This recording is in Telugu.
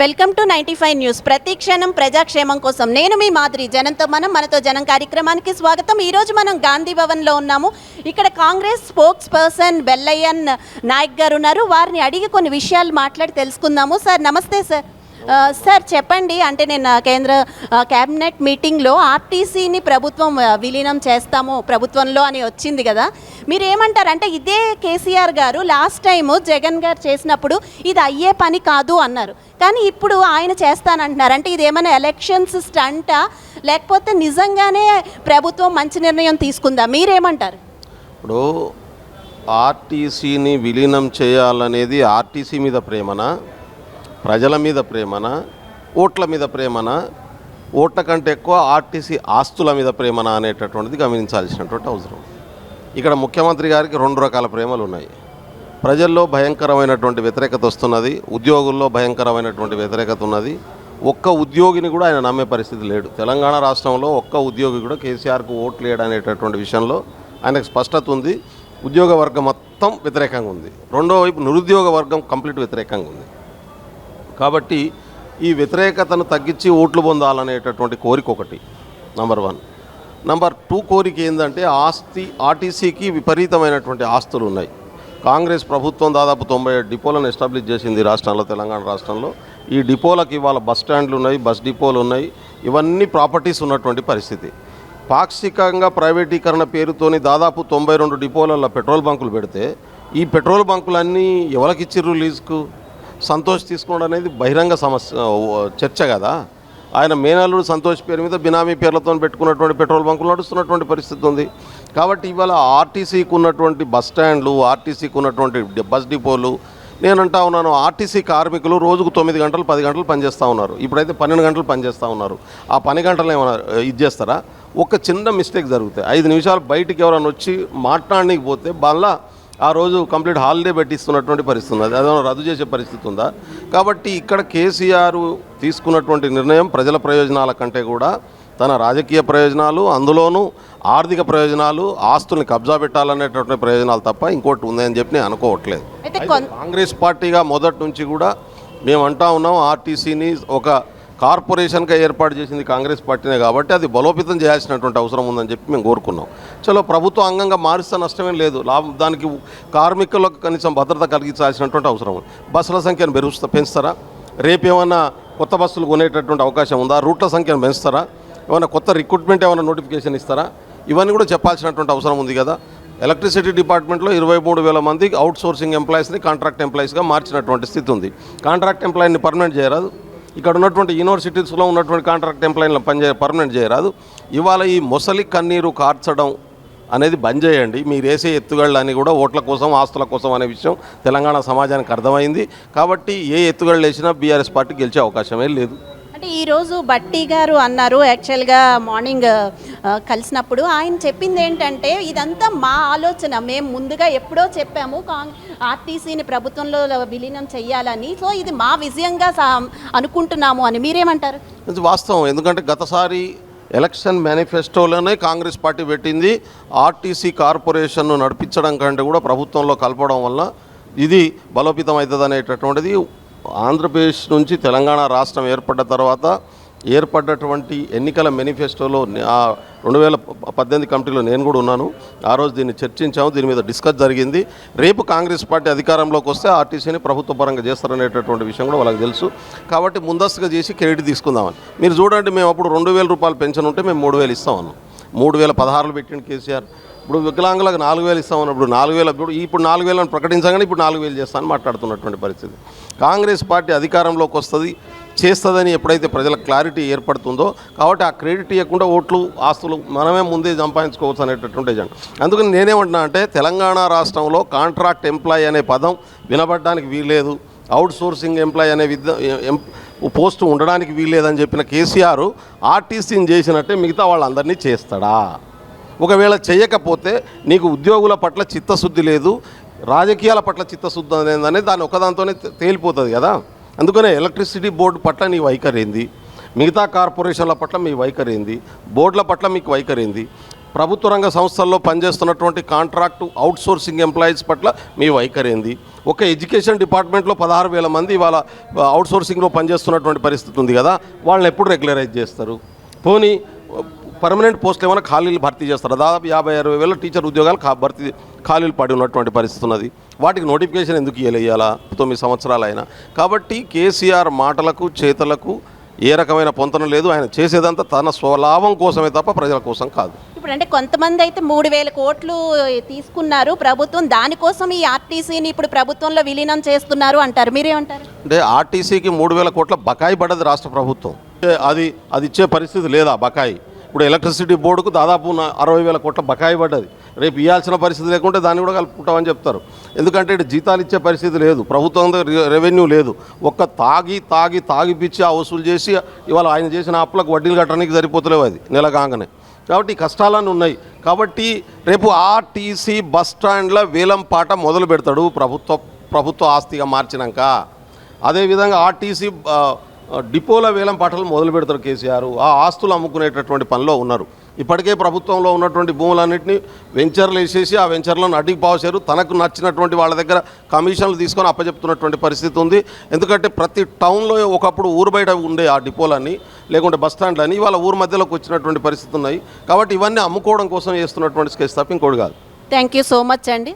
Welcome to 95 news. ప్రతి క్షణం ప్రజాక్షేమం కోసం నేను మీ మాదిరి. జనంతో మనం మనతో జనం కార్యక్రమానికి స్వాగతం. ఈరోజు మనం గాంధీ భవన్లో ఉన్నాము. ఇక్కడ కాంగ్రెస్ స్పోక్స్ పర్సన్ బెల్లయ్యన్ నాయక్ గారు ఉన్నారు. వారిని అడిగి కొన్ని విషయాలు మాట్లాడి తెలుసుకుందాము. సార్ నమస్తే సార్. సార్ చెప్పండి, అంటే నేను కేంద్ర క్యాబినెట్ మీటింగ్లో ఆర్టీసీని ప్రభుత్వం విలీనం చేస్తాము ప్రభుత్వంలో అని వచ్చింది కదా, మీరు ఏమంటారు? అంటే ఇదే కేసీఆర్ గారు లాస్ట్ టైము జగన్ గారు చేసినప్పుడు ఇది అయ్యే పని కాదు అన్నారు, కానీ ఇప్పుడు ఆయన చేస్తానంటున్నారు. అంటే ఇది ఏమైనా ఎలక్షన్స్ స్టంటా లేకపోతే నిజంగానే ప్రభుత్వం మంచి నిర్ణయం తీసుకుందా? మీరేమంటారు? ఇప్పుడు ఆర్టీసీని విలీనం చేయాలనేది ఆర్టీసీ మీద ప్రేమనా, ప్రజల మీద ప్రేమనా, ఓట్ల మీద ప్రేమనా, ఓట్ల కంటే ఎక్కువ ఆర్టీసీ ఆస్తుల మీద ప్రేమనా అనేటటువంటిది గమనించాల్సినటువంటి అవసరం. ఇక్కడ ముఖ్యమంత్రి గారికి రెండు రకాల ప్రేమలు ఉన్నాయి. ప్రజల్లో భయంకరమైనటువంటి వ్యతిరేకత వస్తున్నది, ఉద్యోగుల్లో భయంకరమైనటువంటి వ్యతిరేకత ఉన్నది. ఒక్క ఉద్యోగిని కూడా ఆయన నమ్మే పరిస్థితి లేడు. తెలంగాణ రాష్ట్రంలో ఒక్క ఉద్యోగి కూడా కేసీఆర్కు ఓట్లు వేయడనేటటువంటి విషయంలో ఆయనకు స్పష్టత ఉంది. ఉద్యోగ వర్గం మొత్తం వ్యతిరేకంగా ఉంది. రెండో వైపు నిరుద్యోగ వర్గం కంప్లీట్ వ్యతిరేకంగా ఉంది. కాబట్టి ఈ వ్యతిరేకతను తగ్గించి ఓట్లు పొందాలనేటటువంటి కోరిక ఒకటి నంబర్ 1. నంబర్ 2 కోరిక ఏంటంటే ఆర్టీసీకి విపరీతమైనటువంటి ఆస్తులు ఉన్నాయి. కాంగ్రెస్ ప్రభుత్వం దాదాపు 97 డిపోలను ఎస్టాబ్లిష్ చేసింది రాష్ట్రంలో, తెలంగాణ రాష్ట్రంలో. ఈ డిపోలకు ఇవాళ బస్ స్టాండ్లు ఉన్నాయి, బస్ డిపోలు ఉన్నాయి, ఇవన్నీ ప్రాపర్టీస్ ఉన్నటువంటి పరిస్థితి. పాక్షికంగా ప్రైవేటీకరణ పేరుతోని దాదాపు 92 డిపోలలో పెట్రోల్ బంకులు పెడితే ఈ పెట్రోల్ బంకులన్నీ ఎవరికి ఇచ్చిర్రు లీజుకు? సంతోష్ తీసుకోవడం అనేది బహిరంగ చర్చ కదా. ఆయన మేనల్లుడు సంతోష్ పేరు మీద బినామీ పేర్లతో పెట్టుకున్నటువంటి పెట్రోల్ బంకులు నడుస్తున్నటువంటి పరిస్థితి ఉంది. కాబట్టి ఇవాళ ఆర్టీసీకి ఉన్నటువంటి బస్ స్టాండ్లు, ఆర్టీసీకి ఉన్నటువంటి బస్ డిపోలు, నేనంటా ఉన్నాను, ఆర్టీసీ కార్మికులు రోజుకు 9 గంటలు 10 గంటలు పనిచేస్తూ ఉన్నారు. ఇప్పుడైతే 12 గంటలు పనిచేస్తూ ఉన్నారు. ఆ 10 గంటలు ఏమైనా ఇది చేస్తారా? ఒక చిన్న మిస్టేక్ జరుగుతాయి, 5 నిమిషాలు బయటికి ఎవరైనా వచ్చి మాట్లాడడానికి పోతే మళ్ళా ఆ రోజు కంప్లీట్ హాలిడే పెట్టిస్తున్నటువంటి పరిస్థితి ఉంది. అదేమో రద్దు చేసే పరిస్థితి ఉందా? కాబట్టి ఇక్కడ కేసీఆర్ తీసుకున్నటువంటి నిర్ణయం ప్రజల ప్రయోజనాల కంటే కూడా తన రాజకీయ ప్రయోజనాలు, అందులోనూ ఆర్థిక ప్రయోజనాలు, ఆస్తుల్ని కబ్జా పెట్టాలనేటువంటి ప్రయోజనాలు తప్ప ఇంకోటి ఉందని చెప్పి నేను అనుకోవట్లేదు. కాంగ్రెస్ పార్టీగా మొదటి నుంచి కూడా మేము అంటా ఉన్నాం, ఆర్టీసీని ఒక కార్పొరేషన్గా ఏర్పాటు చేసింది కాంగ్రెస్ పార్టీనే, కాబట్టి అది బలోపేతం చేయాల్సినటువంటి అవసరం ఉందని చెప్పి మేము కోరుకున్నాం. చలో ప్రభుత్వ అంగంగా మారిస్తే నష్టమేం లేదు, దానికి కార్మికులకు కనీసం భద్రత కలిగించాల్సినటువంటి అవసరం ఉంది. బస్సుల సంఖ్యను పెంచుతారా? రేపు ఏమన్నా కొత్త బస్సులు కొనేటటువంటి అవకాశం ఉందా? రూట్ల సంఖ్యను పెంచుతారా? ఏమైనా కొత్త రిక్రూట్మెంట్ ఏమైనా నోటిఫికేషన్ ఇస్తారా? ఇవన్నీ కూడా చెప్పాల్సినటువంటి అవసరం ఉంది కదా. ఎలక్ట్రిసిటీ డిపార్ట్మెంట్లో 23,000 మంది అవుట్ సోర్సింగ్ ఎంప్లాయీస్ని కాంట్రాక్ట్ ఎంప్లాయీస్గా మార్చినటువంటి స్థితి ఉంది. కాంట్రాక్ట్ ఎంప్లాయీని పర్మనెంట్ చేయరాదు? ఇక్కడ ఉన్నటువంటి యూనివర్సిటీస్లో ఉన్నటువంటి కాంట్రాక్ట్ ఎంప్లాయీలను పర్మనెంట్ చేయరాదు? ఇవాళ ఈ మొసలి కన్నీరు కార్చడం అనేది బంద్ చేయండి. మీరు వేసే ఎత్తుగళ్ళని కూడా ఓట్ల కోసం, ఆస్తుల కోసం అనే విషయం తెలంగాణ సమాజానికి అర్థమైంది. కాబట్టి ఏ ఎత్తుగళ్ళు వేసినా బీఆర్ఎస్ పార్టీ గెలిచే అవకాశమే లేదు. అంటే ఈరోజు బట్టి గారు అన్నారు, యాక్చువల్గా మార్నింగ్ కలిసినప్పుడు ఆయన చెప్పింది ఏంటంటే ఇదంతా మా ఆలోచన, మేము ముందుగా ఎప్పుడో చెప్పాము ఆర్టీసీని ప్రభుత్వంలో విలీనం చెయ్యాలని, సో ఇది మా విజయంగా అనుకుంటున్నాము అని. మీరేమంటారు? ఇది వాస్తవం. ఎందుకంటే గతసారి ఎలక్షన్ మేనిఫెస్టోలోనే కాంగ్రెస్ పార్టీ పెట్టింది ఆర్టీసీ కార్పొరేషన్ను నడిపించడం కంటే కూడా ప్రభుత్వంలో కలపడం వల్ల ఇది బలోపేతం అవుతుంది అనేటటువంటిది. ఆంధ్రప్రదేశ్ నుంచి తెలంగాణ రాష్ట్రం ఏర్పడ్డ తర్వాత ఏర్పడ్డటువంటి ఎన్నికల మేనిఫెస్టోలో 2018 కమిటీలో నేను కూడా ఉన్నాను. ఆ రోజు దీన్ని చర్చించాము, దీని మీద డిస్కస్ జరిగింది. రేపు కాంగ్రెస్ పార్టీ అధికారంలోకి వస్తే ఆర్టీసీని ప్రభుత్వ పరంగా చేస్తారనేటటువంటి విషయం కూడా వాళ్ళకి తెలుసు. కాబట్టి ముందస్తుగా చేసి క్రెడిట్ తీసుకుందామని. మీరు చూడండి, మేము అప్పుడు 2,000 రూపాయలు పెన్షన్ ఉంటే మేము 3,000 ఇస్తామన్నాం. 3,016 పెట్టిండు కేసీఆర్. ఇప్పుడు వికలాంగులకు 4,000 ఇస్తామన్నప్పుడు 4,000, ఇప్పుడు 4,000 ప్రకటించగానే ఇప్పుడు 4,000 చేస్తామని మాట్లాడుతున్నటువంటి పరిస్థితి. కాంగ్రెస్ పార్టీ అధికారంలోకి వస్తుంది, చేస్తుందని ఎప్పుడైతే ప్రజలకు క్లారిటీ ఏర్పడుతుందో, కాబట్టి ఆ క్రెడిట్ ఇవ్వకుండా ఓట్లు, ఆస్తులు మనమే ముందే సంపాదించుకోవచ్చు అనేటటువంటి ఏజెండా. అందుకని నేనేమంటున్నా అంటే తెలంగాణ రాష్ట్రంలో కాంట్రాక్ట్ ఎంప్లాయీ అనే పదం వినబడడానికి వీల్లేదు, అవుట్ సోర్సింగ్ ఎంప్లాయీ అనే పోస్టు ఉండడానికి వీల్లేదని చెప్పిన కేసీఆర్ ఆర్టీసీని చేసినట్టే మిగతా వాళ్ళందరినీ చేస్తాడా? ఒకవేళ చేయకపోతే నీకు ఉద్యోగుల పట్ల చిత్తశుద్ధి లేదు, రాజకీయాల పట్ల చిత్తశుద్ధి అనేది దాన్ని ఒకదాంతోనే తేలిపోతుంది కదా. అందుకనే ఎలక్ట్రిసిటీ బోర్డు పట్ల నీ వైఖరి ఏంది, మిగతా కార్పొరేషన్ల పట్ల మీ వైఖరి ఏంది, బోర్డుల పట్ల మీకు వైఖరి ఏంది, ప్రభుత్వ రంగ సంస్థల్లో పనిచేస్తున్నటువంటి కాంట్రాక్టు అవుట్సోర్సింగ్ ఎంప్లాయీస్ పట్ల మీ వైఖరి ఏంది? ఒక ఎడ్యుకేషన్ డిపార్ట్మెంట్లో 16,000 మంది ఇవాళ అవుట్సోర్సింగ్లో పనిచేస్తున్నటువంటి పరిస్థితి ఉంది కదా, వాళ్ళని ఎప్పుడు రెగ్యులరైజ్ చేస్తారు? పోనీ పర్మనెంట్ పోస్టులు ఏమైనా ఖాళీలు భర్తీ చేస్తారు? దాదాపు 50-60 వేల టీచర్ ఉద్యోగాలు ఖాళీలు పడి ఉన్నటువంటి పరిస్థితి ఉన్నది. వాటికి నోటిఫికేషన్ ఎందుకు ఇవ్వాలా 9 సంవత్సరాలు అయినా? కాబట్టి కేసీఆర్ మాటలకు చేతలకు ఏ రకమైన పొంతన లేదు. ఆయన చేసేదంతా తన స్వలాభం కోసమే తప్ప ప్రజల కోసం కాదు. ఇప్పుడు అంటే కొంతమంది అయితే 3,000 కోట్లు తీసుకున్నారు ప్రభుత్వం, దానికోసం ఈ ఆర్టీసీని ఇప్పుడు ప్రభుత్వంలో విలీనం చేస్తున్నారు అంటారు, మీరేమంటారు? అంటే ఆర్టీసీకి 3,000 కోట్ల బకాయి పడ్డది రాష్ట్ర ప్రభుత్వం. అది ఇచ్చే పరిస్థితి లేదా బకాయి? ఇప్పుడు ఎలక్ట్రిసిటీ బోర్డుకు దాదాపు 60,000 కోట్ల బకాయి పడ్డది. రేపు ఇవ్వాల్సిన పరిస్థితి లేకుంటే దాన్ని కూడా కలుపుకుంటామని చెప్తారు. ఎందుకంటే ఇటు జీతాలు ఇచ్చే పరిస్థితి లేదు, ప్రభుత్వం రెవెన్యూ లేదు. ఒక్క తాగిపిచ్చి ఆ వసూలు చేసి ఇవాళ ఆయన చేసిన అప్పులకు వడ్డీలు కట్టడానికి సరిపోతలేవు అది నెల కాగానే. కాబట్టి ఈ కష్టాలన్నీ ఉన్నాయి. కాబట్టి రేపు ఆర్టీసీ బస్ స్టాండ్ల వేలం పాట మొదలు పెడతాడు ప్రభుత్వ ఆస్తిగా మార్చినాక. అదేవిధంగా ఆర్టీసీ డిపోల వేలం పాటలు మొదలు పెడతారు కేసీఆర్. ఆ ఆస్తులు అమ్ముకునేటటువంటి పనిలో ఉన్నారు. ఇప్పటికే ప్రభుత్వంలో ఉన్నటువంటి భూములన్నింటినీ వెంచర్లు వేసేసి ఆ వెంచర్లను అడ్డికి పావుసారు. తనకు నచ్చినటువంటి వాళ్ళ దగ్గర కమిషన్లు తీసుకొని అప్పచెప్తున్నటువంటి పరిస్థితి ఉంది. ఎందుకంటే ప్రతి టౌన్లో ఒకప్పుడు ఊరు బయట ఉండే ఆ డిపోలన్నీ లేకుంటే బస్ స్టాండ్లని ఇవాళ ఊరు మధ్యలోకి వచ్చినటువంటి పరిస్థితి ఉన్నాయి. కాబట్టి ఇవన్నీ అమ్ముకోవడం కోసం చేస్తున్నటువంటి స్కెచ్ తప్ప ఇంకోటి కాదు. థ్యాంక్ యూ సో మచ్ అండి.